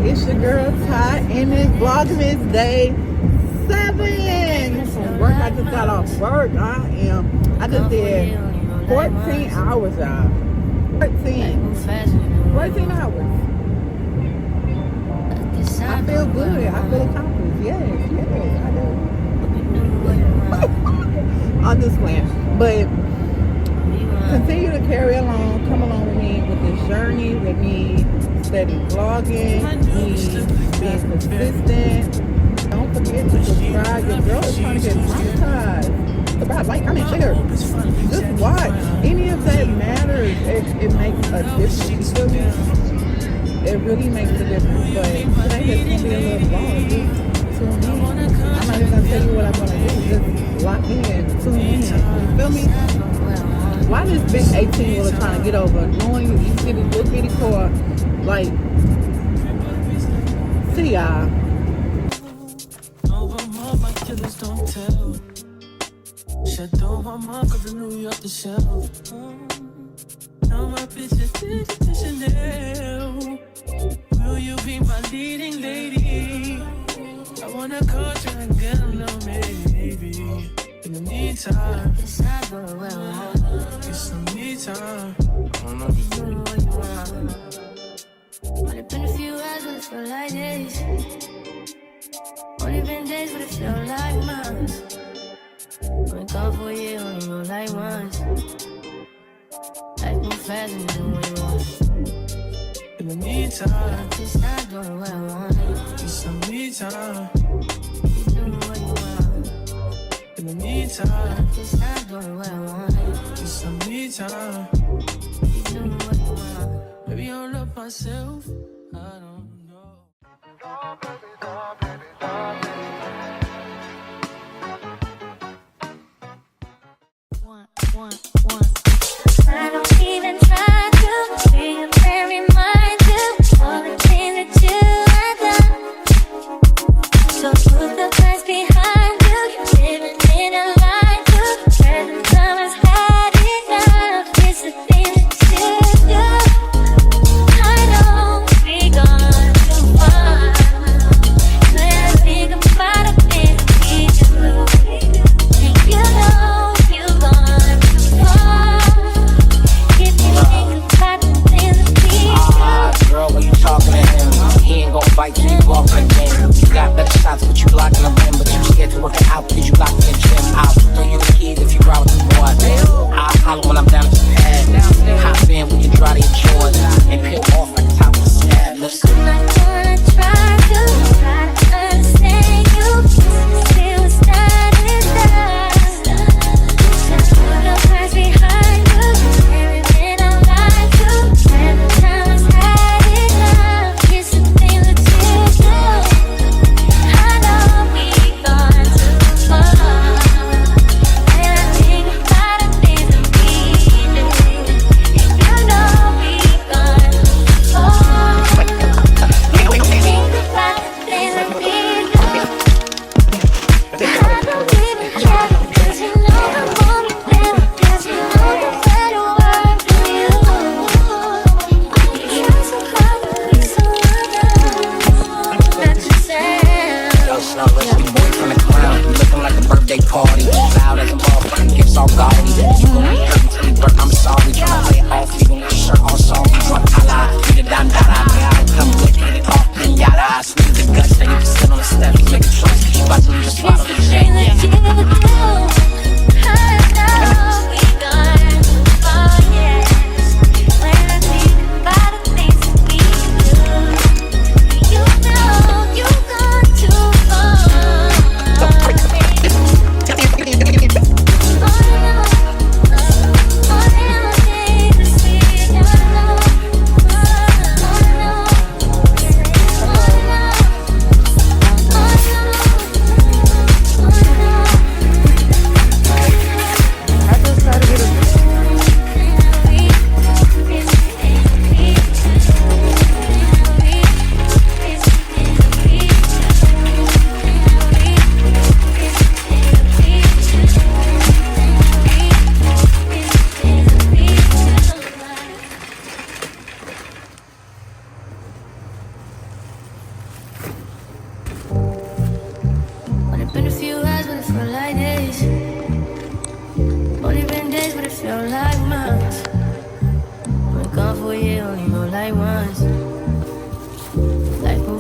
It's your girl Ty, and it's Vlogmas day 7. From work, I just got off work. I just did 14 hours, y'all. 14 hours. I feel good. I feel accomplished. Yes, I do. I'm just playing. But continue to carry along, come along with me with this journey, with me steady vlogging, me being consistent. Don't forget to subscribe. Your girl is trying to get monetized. Subscribe, like, comment, share. Just watch. Any of that matters. It makes a difference. You feel me? It really makes a difference. But today it's gonna be a little vlog. Just tune in. I'm not even gonna tell you what I'm gonna do. Just lock in, tune in. You feel me? Why this big 18-wheeler trying to get over? Knowing you see this little bitty car, like, see y'all. Will you be my leading lady? I wanna call you and get a little maybe. In the meantime, it's not going well. Get some me time. I don't know if you know what you want. Only been a few hours, but it feel like days. Only been days, but it feel like months. Only gone for a year, only know like once. Life move fast and you do what you want. In the meantime, it's not doing what I want. Get some me time. You do what you want. In the meantime, it's not doing what I want. Just some me time. You do what you want. Maybe I'll love myself. I don't know. One. I don't even try to be a very mind you. All the things that you have done. So put the past behind you. You're living in a lie to present time has had enough. It's the things that you do. I know we gone too far. When I think about the things we do, and you know you gone too far. If you think about the things that we do. Girl, when you talking to him, he ain't gon' fight till you walk again. You got better shots, but you blocking the rim. But you scared to work it out, cause you locked in the gym. I'll throw you the keys if you ride with the boy. I'll holler when I'm down at the pad. Hop in, we can dry to your chores and peel off like the top of the slab. I'm not gonna try to understand you. See what's done is done. Put the past behind you. Everything I lied to. Every time has had enough. It's the things that you do. I know we gone too far. When I think about the things that we do, you know we gone too far. Think about the things that we do. I don't even care, 'cause you know I won't be there. 'Cause you know the better word for you. You try so hard to be someone else. That's yourself. Yo, Snow, listen, boy from the ground. You looking like a birthday party. Loud as a motherfucking gifts all gaudy. You gon' be hurt until you burn, I'm sorry. Tryna play it off, even with your shirt all soggy. Swatala, you the dandara. May I come good, get it off, pinata. Squeeze the guts, then you can sit on the steps. Make a choice, 'cause you about to lose your spot on the It's the chain. thing that you do. I know we gone too far, yes. When I think about the things that we do, you know you gone too far. Oh, no.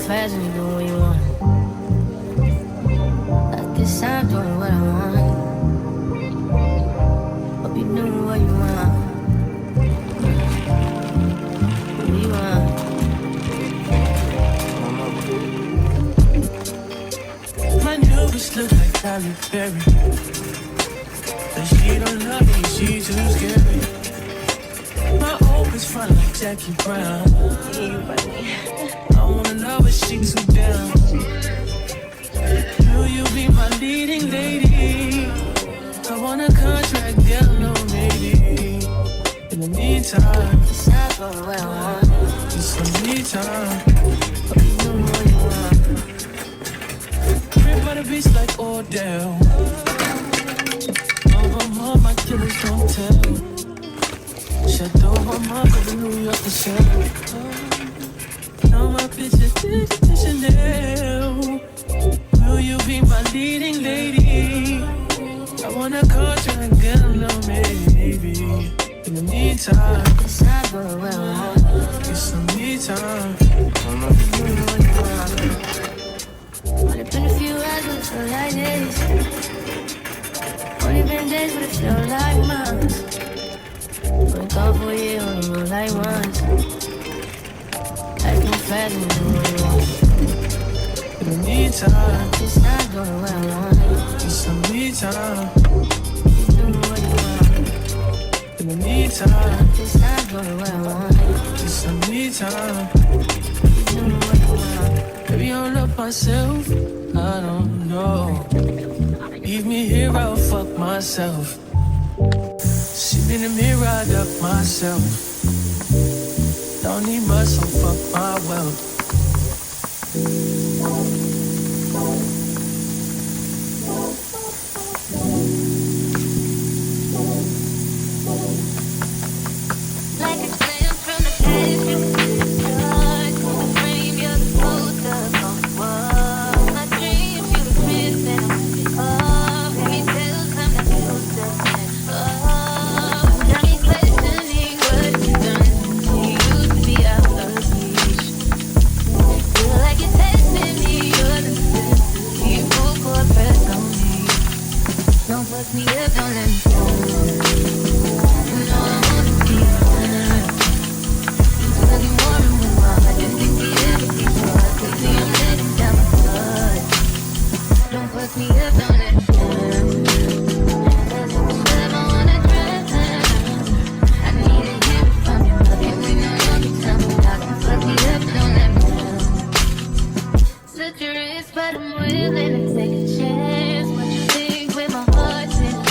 fast and you do what you want. Like this, I'm doing what I want. Hope you doing what you want. What you want? My nose look like Halle Berry, but she don't love me, she too scary. My opus front like Jackie Brown. I wanna know if she too down. Will you be my leading lady? I want a contract, girl, no maybe. In the meantime, It's not going where I want. just some me time. Hope you doing what you want. Crib by the beach like Odell. All my killers don't tell. Chateau on my brother, New York to shell. Now my bitches did Chanel. Will you be my leading lady? I want a contract, girl, no maybe. In the meantime, It's not going where I want. get some me time. Hope you doing what you want. Only been a few hours, but it feel like days. Only been days, but it feel like months. Been gone for a year, on the road like once. Life moves fast and you do what you want. In the meantime, It's not going where I want. get some me time. You doing what you want. In the meantime, It's not going where I want. get some me time. You doing what you want. Maybe I'll love myself, I don't know. Leave me here, I'll fuck myself. Sit in the mirror, I duck myself. Don't need much, so fuck my wealth. Like a glance from the past, you can start. The frame, you're the poster on the wall. My dreams, you the prince that I'm moving off. Fairy tales, I'm not used to that. Got me questioning what you've done to me. Used to be out of reach. Feel like you're testing me, you're the necessity. Full court press on me. Don't fuck me up, don't let me fall. You know I wanna be honest. You said you wanna move on. I didn't think we ever be caught. Quickly I'm letting down my guard. Don't fuck me up, don't let me down. Cause if you ever wanna drown, I need to hear it from you. Love you, we know you can tell me. How can fuck me up, don't let me down. Slit your wrist, but I'm willing to take a chance. What you think with my heart's in your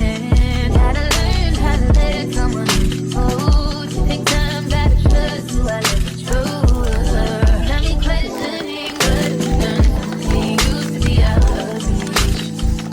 hands? Gotta learn how to let someone hold you. Take time, gotta trust who I let you trust. Got me questioning what you've done to me. Used to be out of reach.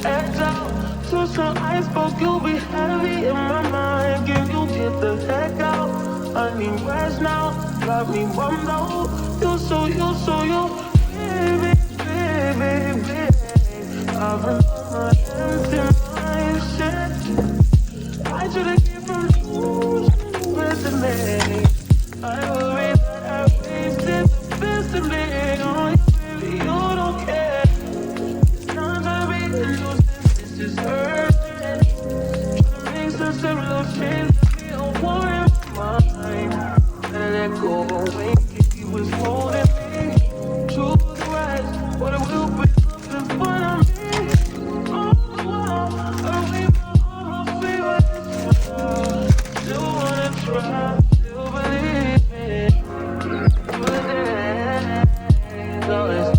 Edge out to some iceberg, you'll be heavy in my mind. Can you get the heck out? I need rest now. Got me bummed out. You so baby, baby, baby. I've been on my empty mind, shit. I should've came from losing me. I worry that I wasted the best of me. Oh, baby, you don't care. Times I read the news, this is hurting. Trying to make sense of little shit. Be a war in my mind. And let go away, he was holding me. True to the rest, but it will be something fun on me. All the while, I leave my almost favorite. Still wanna try, still believe it. But there's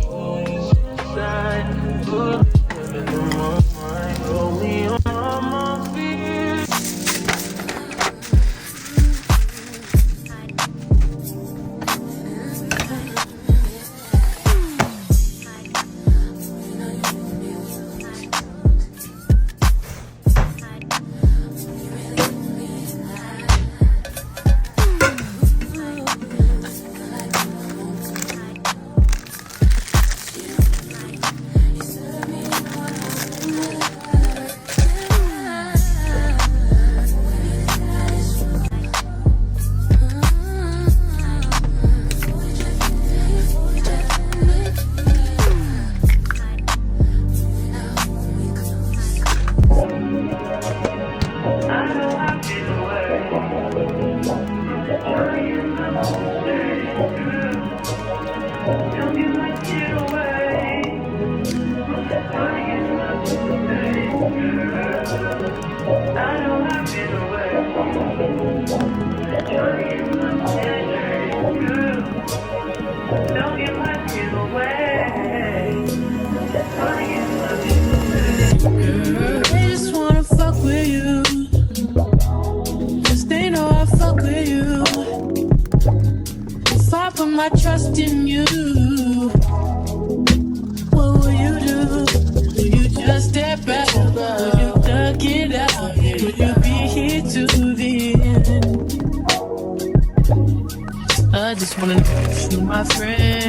always inside. Good living in my mind, hold me on my feet. They just wanna fuck with you. Cause they know I fuck with you. If I put my trust in you, what will you do? Will you just step back? Will you duck it out? Will you be here to the end? I just wanna know if you're my friend.